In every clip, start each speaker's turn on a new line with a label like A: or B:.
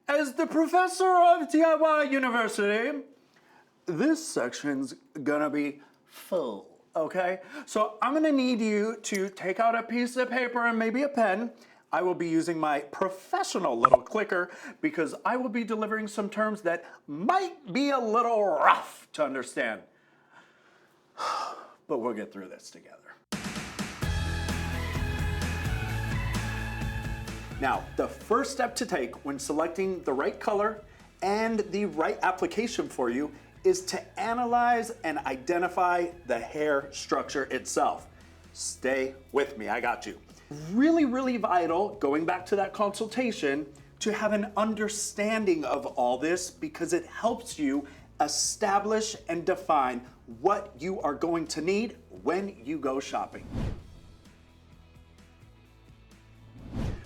A: As the professor of DIY University, this section's gonna be full, okay? So I'm gonna need you to take out a piece of paper and maybe a pen. I will be using my professional little clicker because I will be delivering some terms that might be a little rough to understand. But we'll get through this together. Now, the first step to take when selecting the right color and the right application for you is to analyze and identify the hair structure itself. Stay with me, I got you. Really, really vital, going back to that consultation, to have an understanding of all this because it helps you establish and define what you are going to need when you go shopping.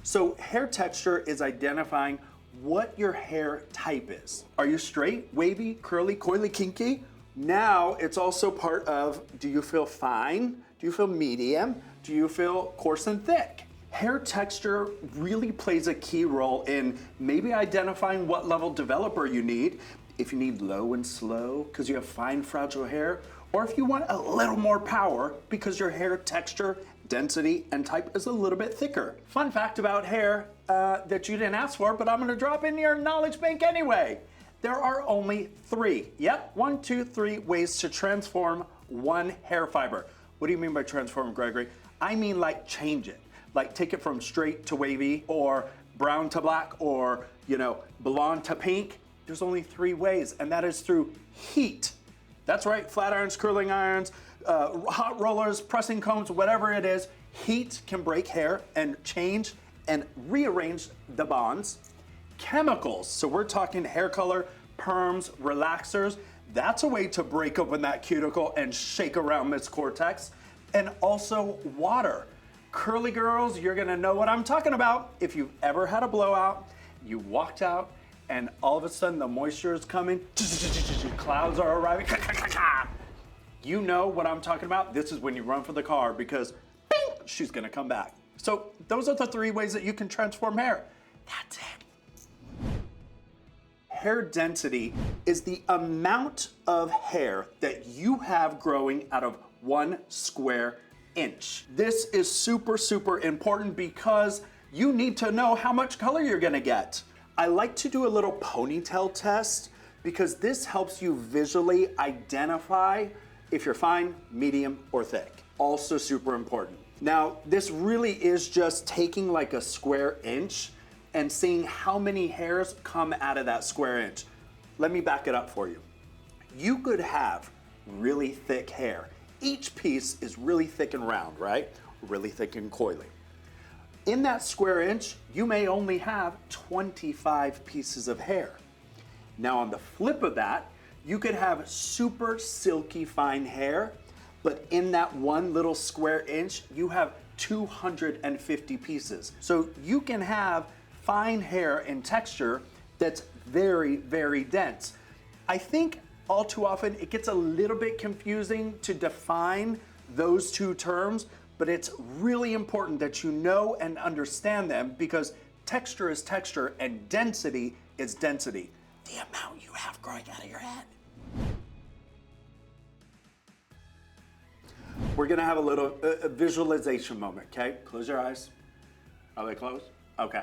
A: So hair texture is identifying what your hair type is. Are you straight, wavy, curly, coily, kinky? Now it's also part of, do you feel fine? Do you feel medium? Do you feel coarse and thick? Hair texture really plays a key role in maybe identifying what level developer you need, if you need low and slow because you have fine, fragile hair, or if you want a little more power because your hair texture, density, and type is a little bit thicker. Fun fact about hair that you didn't ask for, but I'm gonna drop in your knowledge bank anyway. There are only three, one, two, three ways to transform one hair fiber. What do you mean by transform, Gregory? I mean like change it. Like take it from straight to wavy or brown to black or, blonde to pink. There's only three ways, and that is through heat. That's right, flat irons, curling irons, hot rollers, pressing combs, whatever it is, heat can break hair and change and rearrange the bonds. Chemicals, so we're talking hair color, perms, relaxers. That's a way to break open that cuticle and shake around this cortex. And also water. Curly girls, you're gonna know what I'm talking about. If you've ever had a blowout, you walked out and all of a sudden the moisture is coming, clouds are arriving, you know what I'm talking about. This is when you run for the car because bing, she's gonna come back. So those are the three ways that you can transform hair. That's it. Hair density is the amount of hair that you have growing out of 1 square inch. This is super, super important because you need to know how much color you're gonna get. I like to do a little ponytail test because this helps you visually identify if you're fine, medium, or thick. Also super important. Now, this really is just taking like a square inch and seeing how many hairs come out of that square inch. Let me back it up for you. You could have really thick hair. Each piece is really thick and round, right? Really thick and coily. In that square inch, you may only have 25 pieces of hair. Now on the flip of that, you could have super silky fine hair, but in that one little square inch, you have 250 pieces. So you can have fine hair and texture that's very, very dense. I think all too often it gets a little bit confusing to define those two terms, but it's really important that you know and understand them because texture is texture and density is density. The amount you have growing out of your head. We're gonna have a little visualization moment, okay? Close your eyes. Are they closed? Okay.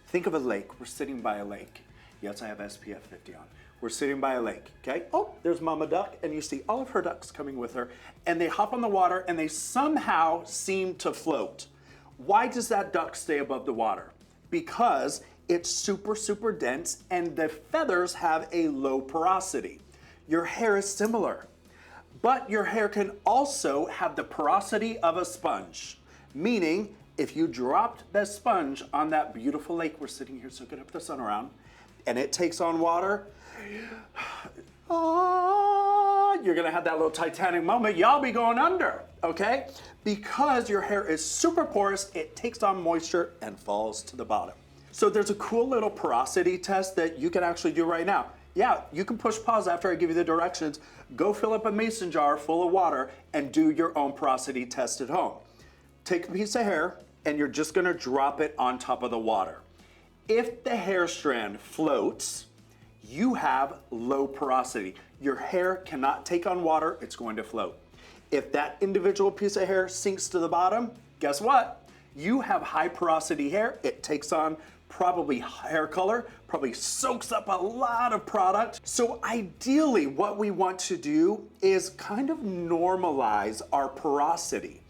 A: Think of a lake. We're sitting by a lake. Yes, I have SPF 50 on. We're sitting by a lake, okay? Oh, there's Mama Duck, and you see all of her ducks coming with her, and they hop on the water, and they somehow seem to float. Why does that duck stay above the water? Because it's super, super dense, and the feathers have a low porosity. Your hair is similar, but your hair can also have the porosity of a sponge, meaning if you dropped the sponge on that beautiful lake we're sitting here soaking up the sun around, and it takes on water, you're gonna have that little Titanic moment. Y'all be going under, okay? Because your hair is super porous, it takes on moisture and falls to the bottom. So there's a cool little porosity test that you can actually do right now. Yeah, you can push pause after I give you the directions. Go fill up a mason jar full of water and do your own porosity test at home. Take a piece of hair and you're just gonna drop it on top of the water. If the hair strand floats, you have low porosity. Your hair cannot take on water, it's going to float. If that individual piece of hair sinks to the bottom, guess what? You have high porosity hair. It takes on probably hair color, probably soaks up a lot of product. So ideally, what we want to do is kind of normalize our porosity.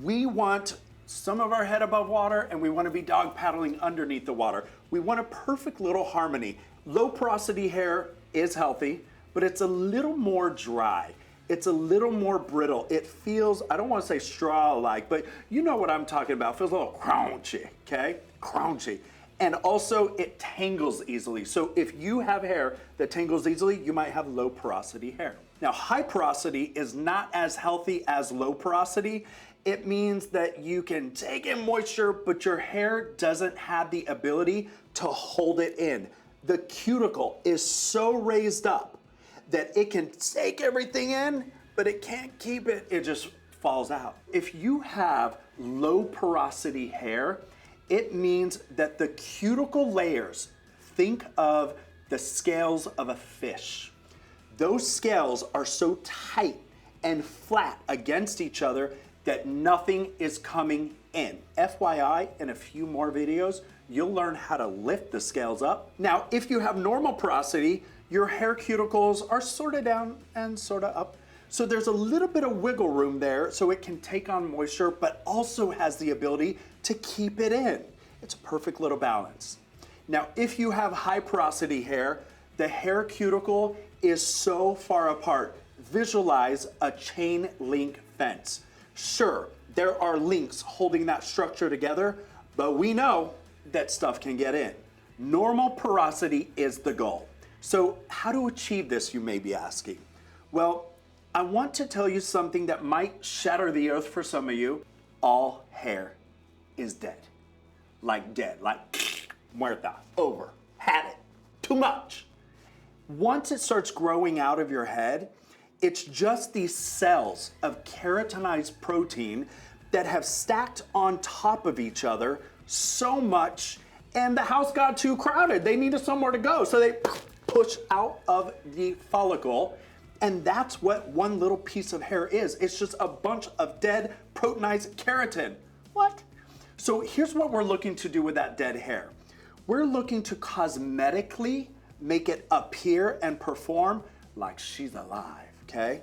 A: We want some of our head above water, and we want to be dog paddling underneath the water. We want a perfect little harmony. Low porosity hair is healthy, but it's a little more dry. It's a little more brittle. It feels, I don't want to say straw-like, but you know what I'm talking about. It feels a little crunchy, okay? Crunchy. And also it tangles easily. So if you have hair that tangles easily, you might have low porosity hair. Now, high porosity is not as healthy as low porosity. It means that you can take in moisture, but your hair doesn't have the ability to hold it in. The cuticle is so raised up that it can take everything in, but it can't keep it. It just falls out. If you have low porosity hair, it means that the cuticle layers, think of the scales of a fish. Those scales are so tight and flat against each other that nothing is coming in. FYI, in a few more videos, you'll learn how to lift the scales up. Now, if you have normal porosity, your hair cuticles are sort of down and sort of up. So there's a little bit of wiggle room there so it can take on moisture, but also has the ability to keep it in. It's a perfect little balance. Now, if you have high porosity hair, the hair cuticle is so far apart. Visualize a chain link fence. Sure, there are links holding that structure together, but we know that stuff can get in. Normal porosity is the goal. So how to achieve this, you may be asking? Well, I want to tell you something that might shatter the earth for some of you. All hair is dead. Like dead, like muerta, over, had it, too much. Once it starts growing out of your head, it's just these cells of keratinized protein that have stacked on top of each other so much, and the house got too crowded. They needed somewhere to go, so they push out of the follicle, and that's what one little piece of hair is. It's just a bunch of dead proteinized keratin. What? So here's what we're looking to do with that dead hair. We're looking to cosmetically make it appear and perform like she's alive, okay?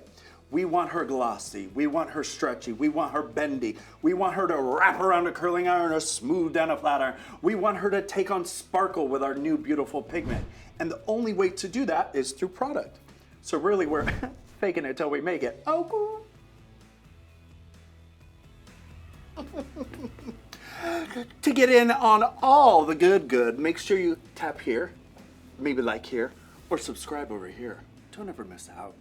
A: We want her glossy, we want her stretchy, we want her bendy, we want her to wrap around a curling iron or smooth down a flat iron. We want her to take on sparkle with our new beautiful pigment. And the only way to do that is through product. So really we're faking it till we make it. Oh, cool. To get in on all the good, make sure you tap here, maybe like here, or subscribe over here. Don't ever miss out.